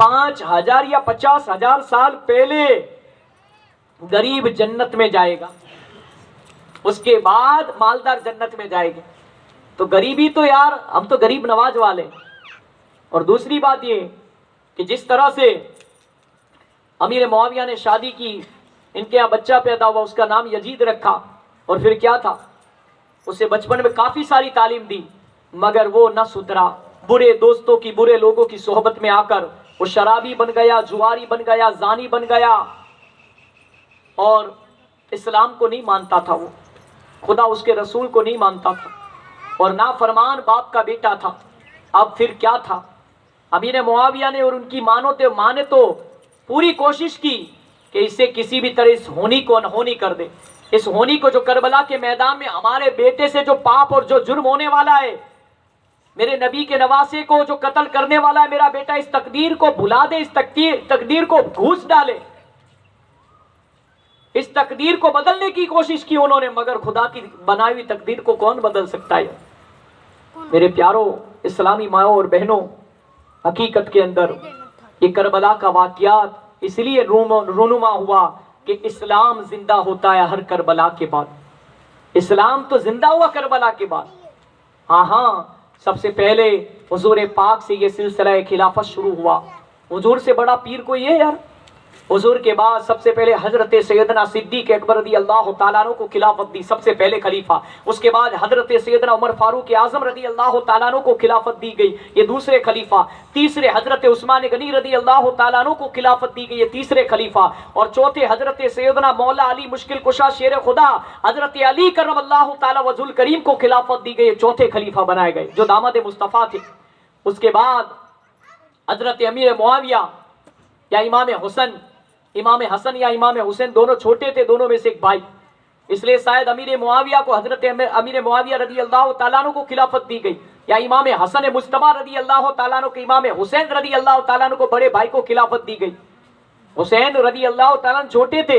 5,000 یا 50,000 سال پہلے غریب جنت میں جائے گا، اس کے بعد مالدار جنت میں جائے گا. تو غریبی تو یار ہم تو غریب نواز والے. اور دوسری بات یہ کہ جس طرح سے امیر معاویہ نے شادی کی، ان کے یہاں بچہ پیدا ہوا، اس کا نام یزید رکھا، اور پھر کیا تھا، اسے بچپن میں کافی ساری تعلیم دی، مگر وہ نہ سدھرا. برے دوستوں کی، برے لوگوں کی صحبت میں آ کر وہ شرابی بن گیا، جواری بن گیا، زانی بن گیا، اور اسلام کو نہیں مانتا تھا، وہ خدا اس کے رسول کو نہیں مانتا تھا، اور نافرمان باپ کا بیٹا تھا. اب پھر کیا تھا، امیر معاویہ نے اور ان کی ماں نے تو پوری کوشش کی کہ اسے کسی بھی طرح اس ہونی کو انہونی کر دے. اس ہونی کو جو کربلا کے میدان میں ہمارے بیٹے سے جو پاپ اور جو جرم ہونے والا ہے، میرے نبی کے نواسے کو جو قتل کرنے والا ہے میرا بیٹا، اس تقدیر کو بھلا دے، اس تقدیر کو گھوس ڈالے. اس تقدیر کو بدلنے کی کوشش کی انہوں نے، مگر خدا کی بنائی ہوئی تقدیر کو کون بدل سکتا ہے؟ میرے پیاروں اسلامی ماؤں اور بہنوں، حقیقت کے اندر یہ کربلا کا واقعات اس لیے رونما ہوا کہ اسلام زندہ ہوتا ہے ہر کربلا کے بعد. اسلام تو زندہ ہوا کربلا کے بعد. ہاں سب سے پہلے حضور پاک سے یہ سلسلہ خلافت شروع ہوا. حضور سے بڑا پیر کوئی ہے یار؟ حضور کے بعد سب سے پہلے حضرت سیدنا صدیق اکبر رضی اللہ تعالیٰ عنہ کو خلافت دی، سب سے پہلے خلیفہ. اس کے بعد حضرت سیدنا عمر فاروق اعظم رضی اللہ تعالیٰ عنہ کو خلافت دی گئی، یہ دوسرے خلیفہ. تیسرے حضرت عثمان غنی رضی اللہ تعالیٰ عنہ کو خلافت دی گئی، یہ تیسرے خلیفہ. اور چوتھے حضرت سیدنا مولا علی مشکل کشا شیر خدا حضرت علی کرم اللہ تعالیٰ وجہ الکریم کو خلافت دی گئی، یہ چوتھے خلیفہ بنائے گئے جو داماد مصطفیٰ تھے. اس کے بعد حضرت امیر معاویہ یا امام حسن یا امام حسین دونوں چھوٹے تھے، دونوں میں سے ایک بھائی، اس لیے شاید امیر معاویہ کو حضرت امیر معاویہ رضی اللہ تعالیٰ عنہ کو خلافت دی گئی، یا امام حسن مجتبی رضی اللہ تعالیٰ عنہ کو، امام حسین رضی اللہ تعالیٰ عنہ کو بڑے بھائی کو خلافت دی گئی. حسین رضی اللہ تعالیٰ عنہ چھوٹے تھے،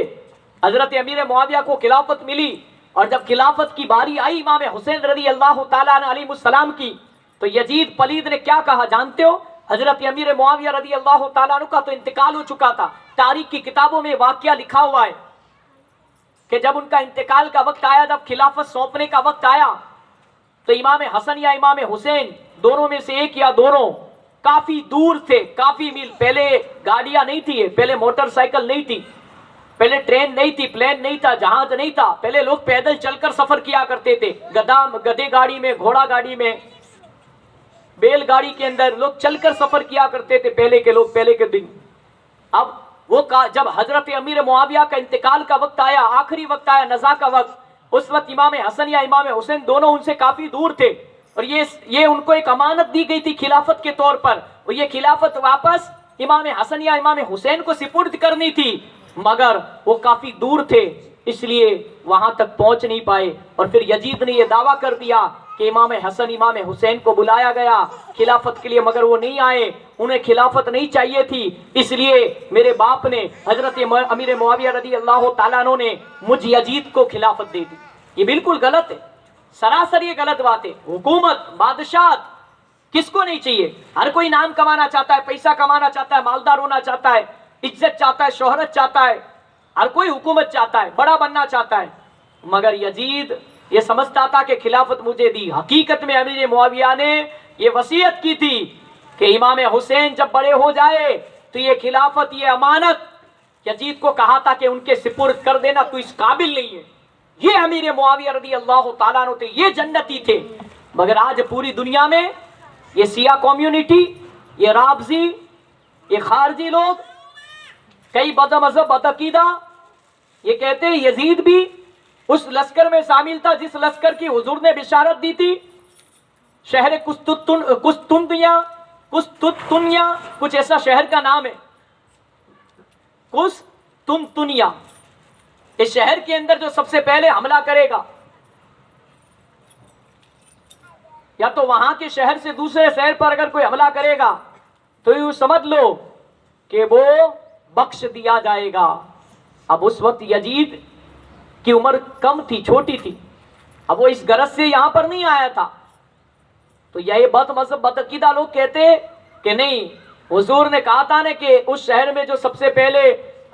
حضرت امیر معاویہ کو خلافت ملی، اور جب خلافت کی باری آئی امام حسین رضی اللہ تعالیٰ عنہ علیہ السلام کی، تو یزید پلید نے کیا کہا جانتے ہو؟ حضرت امیر معاویہ رضی اللہ تعالیٰ عنہ کا تو انتقال ہو چکا تھا. تاریخ کی کتابوں میں واقعہ لکھا ہوا ہے کہ جب ان کا انتقال کا وقت آیا، جب خلافت سونپنے کا وقت آیا، تو امام حسن یا امام حسین دونوں میں سے ایک یا دونوں کافی دور تھے، کافی میل. پہلے گاڑیاں نہیں تھی، پہلے موٹر سائیکل نہیں تھی، پہلے ٹرین نہیں تھی، پلین نہیں تھا، جہاز نہیں تھا. پہلے لوگ پیدل چل کر سفر کیا کرتے تھے، گدے گاڑی میں، گھوڑا گاڑی میں، بیل گاڑی کے اندر لوگ چل کر سفر کیا کرتے تھے پہلے کے لوگ، پہلے کے دن. اب وہ جب حضرت امیر معاویہ کا انتقال کا وقت آیا، آخری وقت آیا، نزا کا وقت، اس وقت امام حسن یا امام حسین دونوں ان سے کافی دور تھے، اور یہ ان کو ایک امانت دی گئی تھی خلافت کے طور پر، اور یہ خلافت واپس امام حسن یا امام حسین کو سپرد کرنی تھی، مگر وہ کافی دور تھے، اس لیے وہاں تک پہنچ نہیں پائے. اور پھر یزید نے یہ دعویٰ کر دیا کہ امام حسن امام حسین کو بلایا گیا خلافت کے لیے، مگر وہ نہیں آئے، انہیں خلافت نہیں چاہیے تھی. اس لیے میرے باپ نے، حضرت امیر معاویہ رضی اللہ تعالیٰ عنہ نے مجھ یزید کو خلافت دے دی. یہ بالکل غلط ہے، سراسر یہ غلط بات ہے. حکومت، بادشاہت کس کو نہیں چاہیے؟ ہر کوئی نام کمانا چاہتا ہے، پیسہ کمانا چاہتا ہے، مالدار ہونا چاہتا ہے، عزت چاہتا ہے، شہرت چاہتا ہے، ہر کوئی حکومت چاہتا ہے، بڑا بننا چاہتا ہے. مگر یزید یہ سمجھتا تھا کہ خلافت مجھے دی. حقیقت میں امیر معاویہ نے یہ وصیت کی تھی کہ امام حسین جب بڑے ہو جائے تو یہ خلافت، یہ امانت یزید کو کہا تھا کہ ان کے سپرد کر دینا، تو اس قابل نہیں ہے. یہ امیر معاویہ رضی اللہ تعالیٰ عنہ تھے، یہ جنتی تھے. مگر آج پوری دنیا میں یہ سیاہ کمیونٹی، یہ رافضی، یہ خارجی لوگ، کئی بد مذہب، بد عقیدہ، یہ کہتے ہیں یزید بھی اس لشکر میں شامل تھا جس لشکر کی حضور نے بشارت دی تھی. شہر قسطنطنیہ کچھ ایسا شہر کا نام ہے، قسطنطنیہ. اس شہر کے اندر جو سب سے پہلے حملہ کرے گا، یا تو وہاں کے شہر سے دوسرے شہر پر اگر کوئی حملہ کرے گا تو یوں سمجھ لو کہ وہ بخش دیا جائے گا. اب اس وقت یزید کی عمر کم تھی، چھوٹی تھی، اب وہ اس غرض سے یہاں پر نہیں آیا تھا. تو یہ بد مذہب، بد عقیدہ لوگ کہتے کہ نہیں، حضور نے کہا تھا نا کہ اس شہر میں جو سب سے پہلے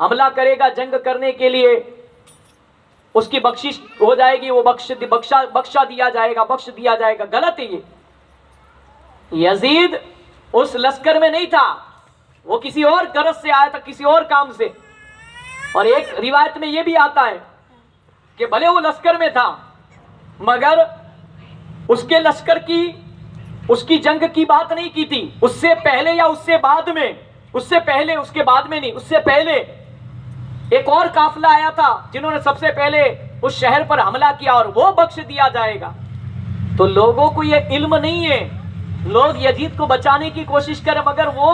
حملہ کرے گا جنگ کرنے کے لیے اس کی بخشش ہو جائے گی، وہ بخشا دیا جائے گا، بخش دیا جائے گا۔ غلط ہے یہ۔ یزید اس لشکر میں نہیں تھا، وہ کسی اور غرض سے آیا تھا، کسی اور کام سے۔ اور ایک روایت میں یہ بھی آتا ہے کہ بھلے وہ لشکر میں تھا مگر اس کے لشکر کی، اس کی جنگ کی بات نہیں کی تھی، اس سے پہلے یا اس سے بعد میں، اس سے پہلے، اس کے بعد میں نہیں، اس سے پہلے ایک اور قافلہ آیا تھا جنہوں نے سب سے پہلے اس شہر پر حملہ کیا اور وہ بخش دیا جائے گا۔ تو لوگوں کو یہ علم نہیں ہے، لوگ یزید کو بچانے کی کوشش کریں مگر وہ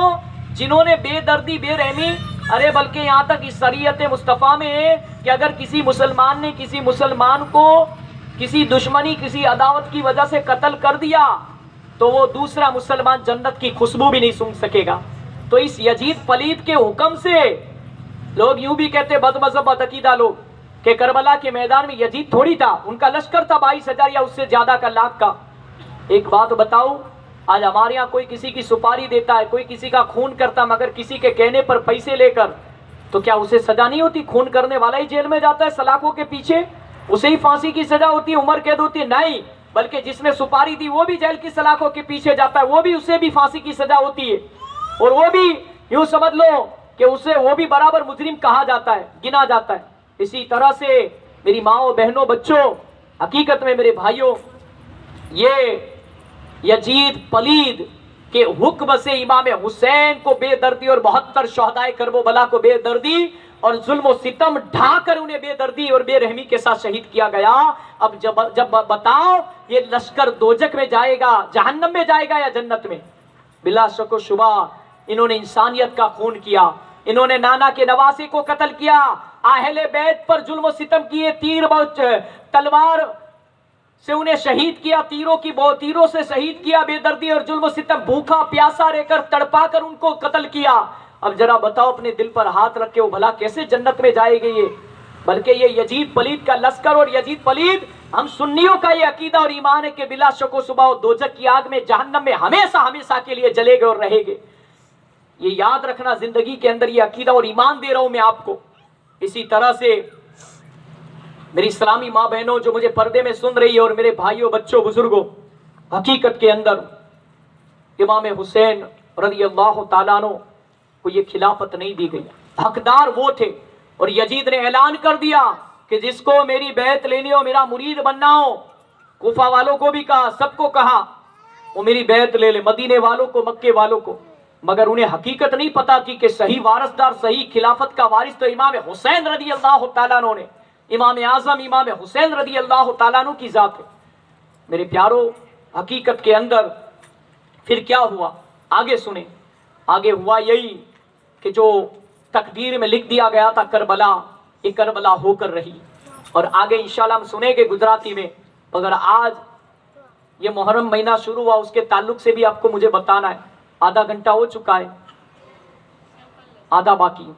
جنہوں نے بے دردی، بے رحمی، ارے بلکہ یہاں تک اس شریعت مصطفیٰ میں ہے کہ اگر کسی مسلمان نے کسی مسلمان کو کسی دشمنی، کسی عداوت کی وجہ سے قتل کر دیا تو وہ دوسرا مسلمان جنت کی خوشبو بھی نہیں سونگھ سکے گا۔ تو اس یزید پلید کے حکم سے لوگ یوں بھی کہتے بد مذہب بد عقیدہ لوگ کہ کربلا کے میدان میں یزید تھوڑی تھا، ان کا لشکر تھا 22,000 یا اس سے زیادہ کا، لاکھ کا۔ ایک بات بتاؤ، آج ہمارے یہاں کوئی کسی کی سپاری دیتا ہے، کوئی کسی کا خون کرتا مگر کسی کے کہنے پر پیسے لے کر، تو کیا اسے سزا نہیں ہوتی؟ خون کرنے والا ہی جیل میں جاتا ہے سلاخوں کے پیچھے، اسے ہی پھانسی کی سزا ہوتی ہے، عمر قید ہوتی ہے؟ نہیں، بلکہ جس نے سپاری دی وہ بھی جیل کی سلاخوں کے پیچھے جاتا ہے، وہ بھی، اسے بھی پھانسی کی سزا ہوتی ہے، اور وہ بھی یوں سمجھ لو کہ اسے وہ بھی برابر مجرم کہا جاتا ہے، گنا جاتا ہے۔ اسی طرح سے میری ماؤں، بہنوں، بچوں، حقیقت میں میرے بھائیوں، یہ یزید پلید کے حکم سے امام حسین کو بے دردی اور 72 شہدائے کربلا کو بے دردی اور ظلم و ستم ڈھا کر انہیں بے دردی اور بے رحمی کے ساتھ شہید کیا گیا۔ اب جب بتاؤ یہ لشکر دوزخ میں جائے گا، جہنم میں جائے گا یا جنت میں؟ بلا شک و شبہ انہوں نے انسانیت کا خون کیا، انہوں نے نانا کے نواسے کو قتل کیا، اہل بیت پر ظلم و ستم کیے، تلوار سے انہیں شہید کیا، تیروں سے شہید کیا، بے دردی اور ظلم و ستم، بھوکا پیاسا رہ کر تڑپا کر ان کو قتل کیا۔ اب ذرا بتاؤ اپنے دل پر ہاتھ رکھ کے وہ بھلا کیسے جنت میں جائے گی؟ یہ بلکہ یہ یزید پلید کا لشکر اور یزید پلید، ہم سنیوں کا یہ عقیدہ اور ایمان ہے کہ بلا شک و شبہ دوزخ کی آگ میں، جہنم میں ہمیشہ ہمیشہ کے لیے جلے گے اور رہے گے۔ یہ یاد رکھنا، زندگی کے اندر یہ عقیدہ اور ایمان دے رہا ہوں میں آپ کو۔ اسی طرح سے میری اسلامی ماں بہنوں جو مجھے پردے میں سن رہی ہے، اور میرے بھائیوں، بچوں، بزرگوں، حقیقت کے اندر امام حسین رضی اللہ تعالیٰ عنہ کو یہ خلافت نہیں دی گئی، حقدار وہ تھے، اور یزید نے اعلان کر دیا کہ جس کو میری بیعت لینی ہو، میرا مرید بننا ہو، کوفہ والوں کو بھی کہا، سب کو کہا وہ میری بیعت لے لے، مدینے والوں کو، مکے والوں کو۔ مگر انہیں حقیقت نہیں پتا تھی کہ صحیح وارثدار، صحیح خلافت کا وارث تو امام حسین رضی اللہ تعالیٰ عنہ نے، امام اعظم امام حسین رضی اللہ تعالیٰ عنہ کی ذات ہے۔ میرے پیارو، حقیقت کے اندر پھر کیا ہوا آگے سنیں۔ آگے ہوا یہی کہ جو تقدیر میں لکھ دیا گیا تھا کربلا، یہ کربلا ہو کر رہی، اور آگے انشاءاللہ ہم سنیں گے گجراتی میں۔ مگر آج یہ محرم مہینہ شروع ہوا، اس کے تعلق سے بھی آپ کو مجھے بتانا ہے۔ آدھا گھنٹہ ہو چکا ہے، آدھا باقی۔